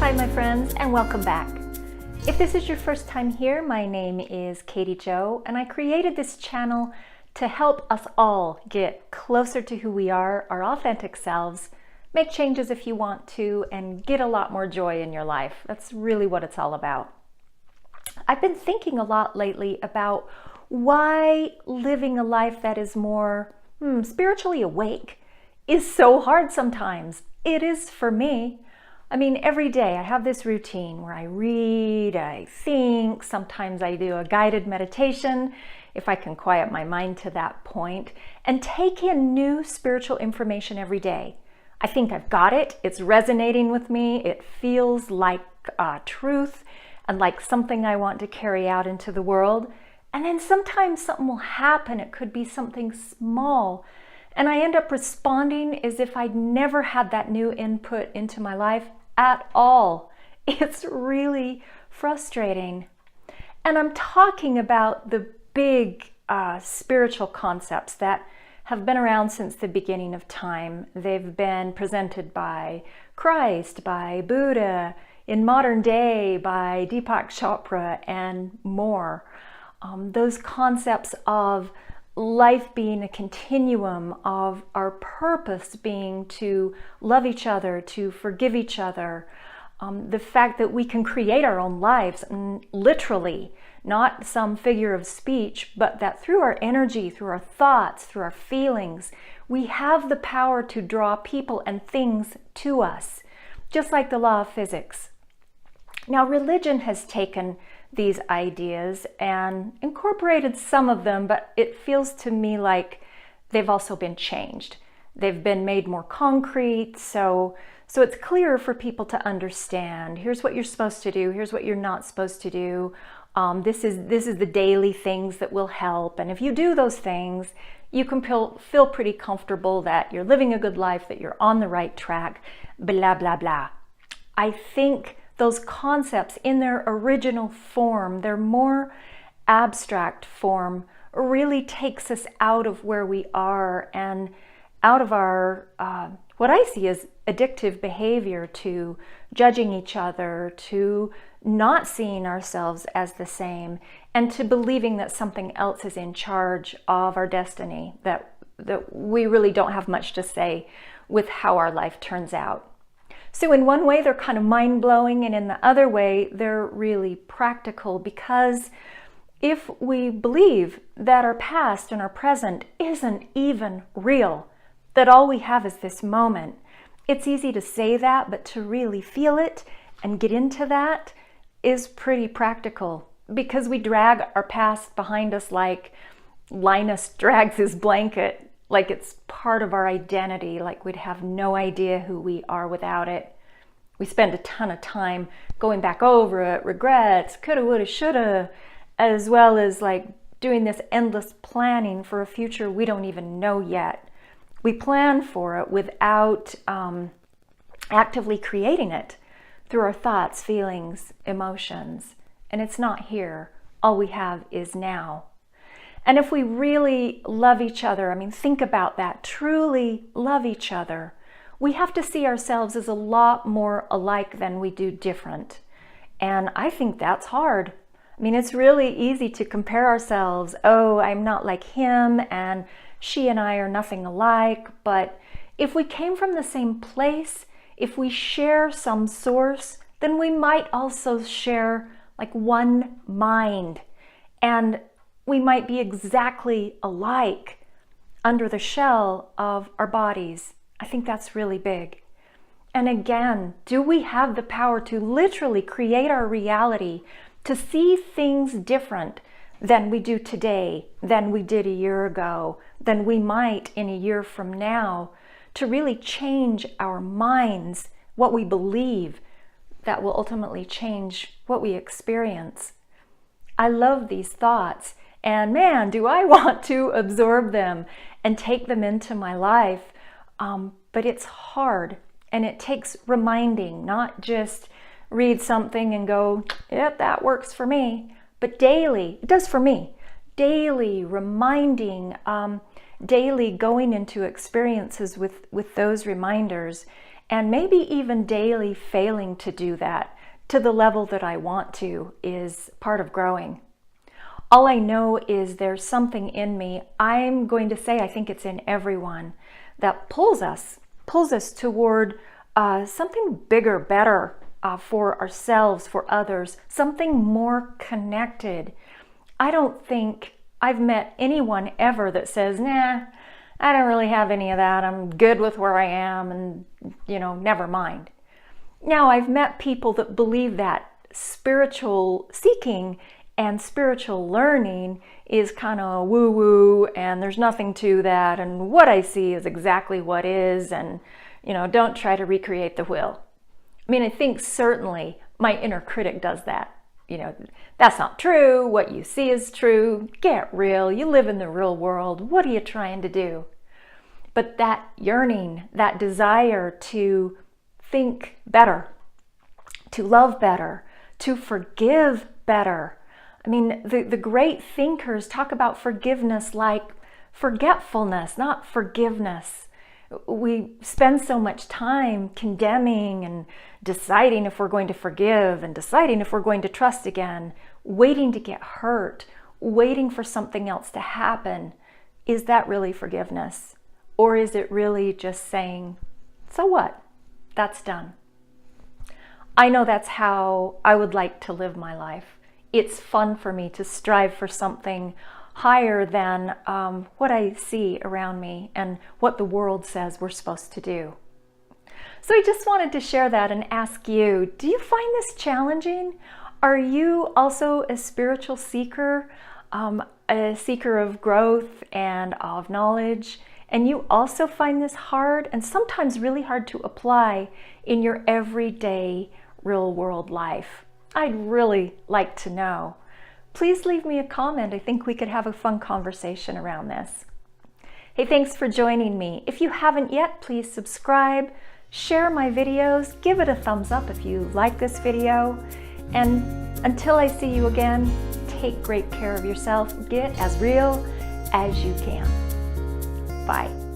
Hi my friends, and welcome back. If this is your first time here, my name is Katy Jo, and I created this channel to help us all get closer to who we are, our authentic selves, make changes if you want to, and get a lot more joy in your life. That's really what it's all about. I've been thinking a lot lately about why living a life that is more spiritually awake is so hard sometimes. It is for me. I mean, every day I have this routine where I read, I think, sometimes I do a guided meditation, if I can quiet my mind to that point, and take in new spiritual information every day. I think I've got it, it's resonating with me, it feels like truth and like something I want to carry out into the world. And then sometimes something will happen, it could be something small, and I end up responding as if I'd never had that new input into my life at all. It's really frustrating. And I'm talking about the big spiritual concepts that have been around since the beginning of time. They've been presented by Christ, by Buddha, in modern day by Deepak Chopra and more. Those concepts of life being a continuum, of our purpose being to love each other, to forgive each other, the fact that we can create our own lives, literally, not some figure of speech, but that through our energy, through our thoughts, through our feelings, we have the power to draw people and things to us, just like the law of physics. Now, religion has taken these ideas and incorporated some of them, but it feels to me like they've also been changed. They've been made more concrete, so it's clearer for people to understand. Here's what you're supposed to do, here's what you're not supposed to do. This is the daily things that will help, and if you do those things, you can feel pretty comfortable that you're living a good life, that you're on the right track, blah, blah, blah. I think those concepts in their original form, their more abstract form, really takes us out of where we are and out of our, what I see as addictive behavior, to judging each other, to not seeing ourselves as the same, and to believing that something else is in charge of our destiny, that we really don't have much to say with how our life turns out. So in one way, they're kind of mind-blowing, and in the other way, they're really practical, because if we believe that our past and our present isn't even real, that all we have is this moment, it's easy to say that, but to really feel it and get into that is pretty practical, because we drag our past behind us like Linus drags his blanket, like it's part of our identity, like we'd have no idea who we are without it. We spend a ton of time going back over it, regrets, coulda, woulda, shoulda, as well as like doing this endless planning for a future we don't even know yet. We plan for it without actively creating it through our thoughts, feelings, emotions, and it's not here. All we have is now. And if we really love each other, I mean, think about that, truly love each other, we have to see ourselves as a lot more alike than we do different. And I think that's hard. I mean, it's really easy to compare ourselves. Oh, I'm not like him, and she and I are nothing alike. But if we came from the same place, if we share some source, then we might also share like one mind. And we might be exactly alike under the shell of our bodies. I think that's really big. And again, do we have the power to literally create our reality, to see things different than we do today, than we did a year ago, than we might in a year from now, to really change our minds, what we believe, that will ultimately change what we experience? I love these thoughts. And man, do I want to absorb them and take them into my life. But it's hard, and it takes reminding, not just read something and go, yep, that works for me, but daily, it does for me, daily reminding, daily going into experiences with those reminders And maybe even daily failing to do that to the level that I want to is part of growing. All I know is there's something in me, I'm going to say, I think it's in everyone, that pulls us toward something bigger, better for ourselves, for others, something more connected. I don't think I've met anyone ever that says, nah, I don't really have any of that. I'm good with where I am and, never mind. Now, I've met people that believe that spiritual seeking and spiritual learning is kind of woo-woo and there's nothing to that and what I see is exactly what is and, don't try to recreate the wheel. I mean, I think certainly my inner critic does that. That's not true. What you see is true. Get real. You live in the real world. What are you trying to do? But that yearning, that desire to think better, to love better, to forgive better. I mean, the great thinkers talk about forgiveness like forgetfulness, not forgiveness. We spend so much time condemning and deciding if we're going to forgive and deciding if we're going to trust again, waiting to get hurt, waiting for something else to happen. Is that really forgiveness? Or is it really just saying, so what? That's done. I know that's how I would like to live my life. It's fun for me to strive for something higher than what I see around me and what the world says we're supposed to do. So I just wanted to share that and ask you, do you find this challenging? Are you also a spiritual seeker, a seeker of growth and of knowledge? And you also find this hard and sometimes really hard to apply in your everyday real world life? I'd really like to know. Please leave me a comment. I think we could have a fun conversation around this. Hey, thanks for joining me. If you haven't yet, please subscribe, share my videos, give it a thumbs up if you like this video. And until I see you again, take great care of yourself. Get as real as you can. Bye.